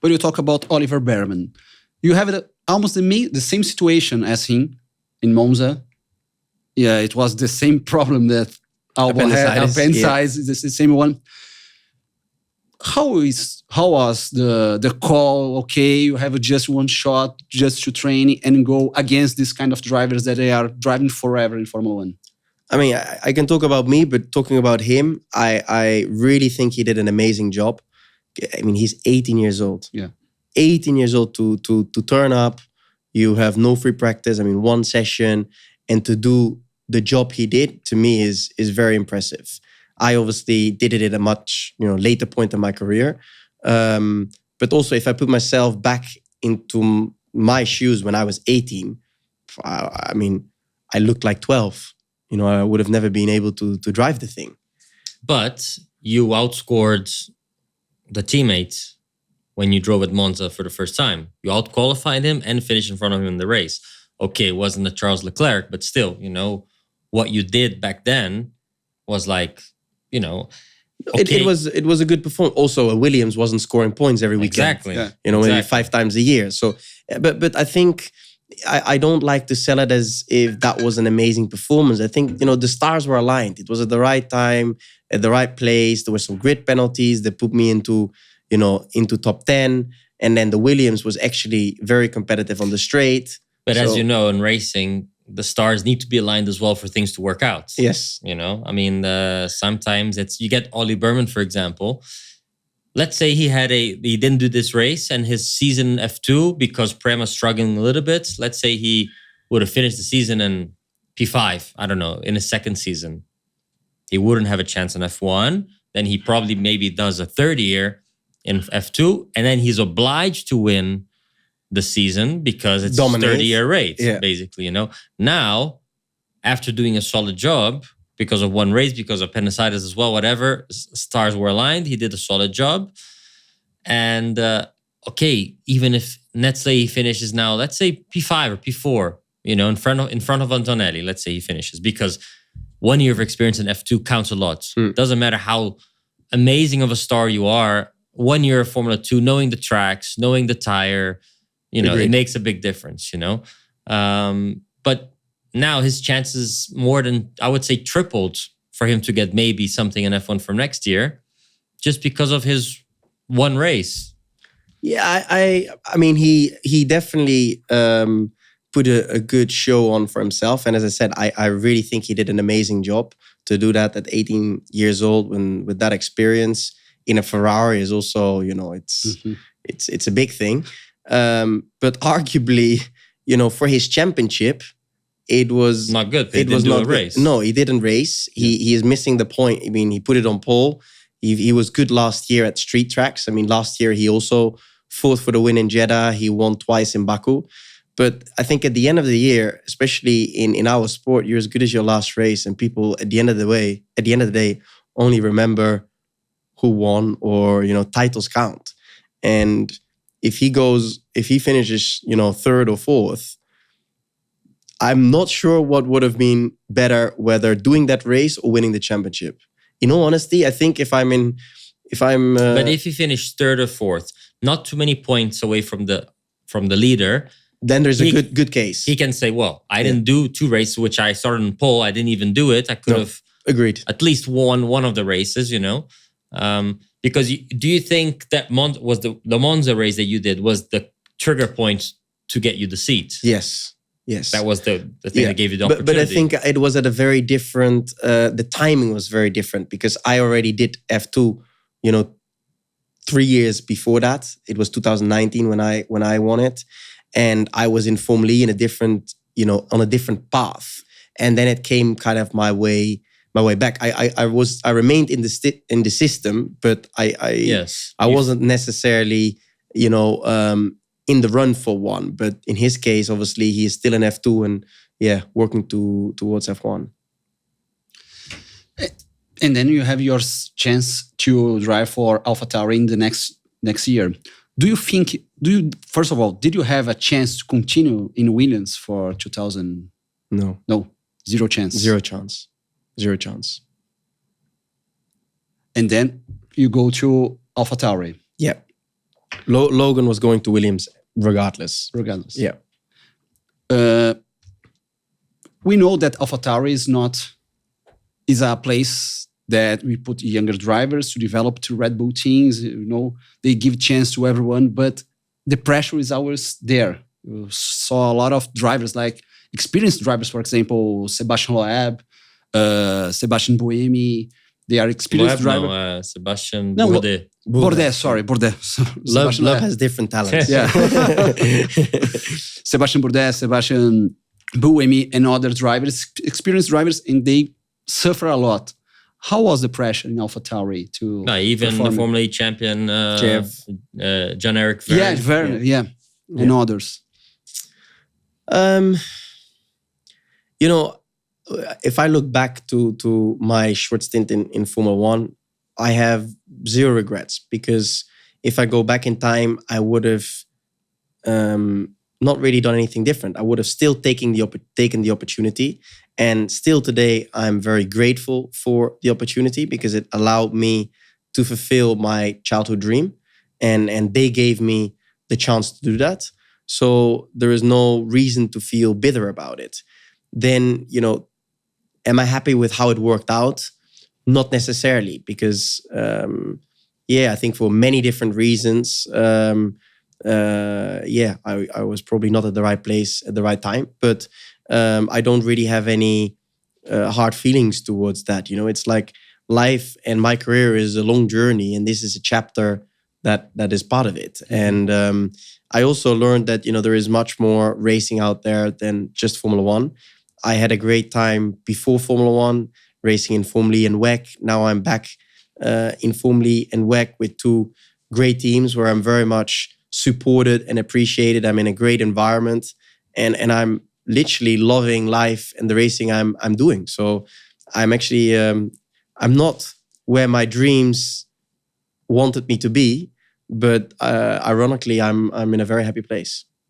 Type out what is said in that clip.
but you talk about Oliver Bearman. You have almost the same situation as him in Monza. Yeah, it was the same problem that Albon had. Appendicitis is the same one. How was the call? Okay, you have just one shot just to train and go against this kind of drivers that they are driving forever in Formula One. I mean, I can talk about me, but talking about him, I really think he did an amazing job. I mean, he's 18 years old. Yeah, 18 years old to turn up. You have no free practice. I mean, one session, and to do the job he did, to me is very impressive. I obviously did it at a much later point in my career, but also if I put myself back into my shoes when I was 18, I mean, I looked like 12. I would have never been able to drive the thing. But you outscored the teammates when you drove at Monza for the first time. You outqualified him and finished in front of him in the race. Okay, it wasn't a Charles Leclerc, but still, what you did back then was like, okay. It was a good performance. Also, a Williams wasn't scoring points every weekend. Exactly. Yeah. Maybe 5 times a year. So, but I think I don't like to sell it as if that was an amazing performance. I think the stars were aligned. It was at the right time, at the right place. There were some grid penalties that put me into top 10, and then the Williams was actually very competitive on the straight. But as you know, in racing, the stars need to be aligned as well for things to work out. Yes. I mean, sometimes you get Oliver Bearman, for example. Let's say he didn't do this race and his season F2 because Prema's struggling a little bit. Let's say he would have finished the season in P5, I don't know, in his second season. He wouldn't have a chance in F1. Then he probably maybe does a third year in F2, and then he's obliged to win the season because it's a 30-year race, basically, Now, after doing a solid job, because of one race, because of appendicitis as well, whatever, stars were aligned, he did a solid job. And, even if, let's say he finishes now, let's say P5 or P4, in front of Antonelli, let's say he finishes, because 1 year of experience in F2 counts a lot. Doesn't matter how amazing of a star you are, 1 year of Formula 2, knowing the tracks, knowing the tire, it makes a big difference, But now his chances more than, I would say, tripled for him to get maybe something in F1 from next year, just because of his one race. Yeah, I mean, he definitely put a good show on for himself. And as I said, I really think he did an amazing job to do that at 18 years old with that experience in a Ferrari is also, it's a big thing. But arguably, for his championship, it was not good. It was not a race. No, he didn't race. He is missing the point. I mean, he put it on pole. He was good last year at street tracks. I mean, last year he also fought for the win in Jeddah. He won twice in Baku. But I think at the end of the year, especially in our sport, you're as good as your last race, and people at the end of the day only remember who won, or titles count. And if he finishes third or fourth, I'm not sure what would have been better, whether doing that race or winning the championship. In all honesty, I think if I'm but if he finished third or fourth, not too many points away from the leader, then there's a good case. He can say, well, I didn't do 2 races, which I started in pole. I didn't even do it. I could have agreed at least won one of the races, because do you think that was the Monza race that you did was the trigger point to get you the seat? Yes. That was the thing that gave you the opportunity. But I think it was at a very different, the timing was very different, because I already did F2, 3 years before that. It was 2019 when I won it. And I was in Formula E in a different, on a different path. And then it came kind of my way back. I remained in the system, but I wasn't necessarily, in the run for one. But in his case, obviously, he is still in F2 and working towards F1. And then you have your chance to drive for AlphaTauri in the next year. First of all, did you have a chance to continue in Williams for 2000? No. No, zero chance. Zero chance. And then you go to AlphaTauri. Yeah. Logan was going to Williams regardless. Yeah. We know that AlphaTauri is a place that we put younger drivers to develop to Red Bull teams. They give chance to everyone, but the pressure is always there. We saw a lot of drivers, like experienced drivers, for example, Sebastian Loeb, Sebastian Buemi. They are experienced drivers. No, Sebastian Bourdais. Bourdais. Love has different talents. Yeah. Sebastian Bourdais, Sebastian Buemi, and other drivers, experienced drivers, and they suffer a lot. How was the pressure in AlphaTauri to even perform? the Formula E champion, Jan-Erik Vergne. Yeah, Vergne, yeah. And others. If I look back to my short stint in Formula One, I have zero regrets, because if I go back in time, I would have not really done anything different. I would have still taken the opportunity. And still today, I'm very grateful for the opportunity, because it allowed me to fulfill my childhood dream. And they gave me the chance to do that. So there is no reason to feel bitter about it. Then, am I happy with how it worked out? Not necessarily, because, I think for many different reasons, I was probably not at the right place at the right time. But I don't really have any hard feelings towards that. It's like life and my career is a long journey, and this is a chapter that is part of it. And I also learned that, there is much more racing out there than just Formula One. I had a great time before Formula One, racing in Formula E and WEC. Now I'm back in Formula E and WEC with two great teams where I'm very much supported and appreciated. I'm in a great environment, and I'm literally loving life and the racing I'm doing. So I'm actually, I'm not where my dreams wanted me to be, but ironically, I'm in a very happy place.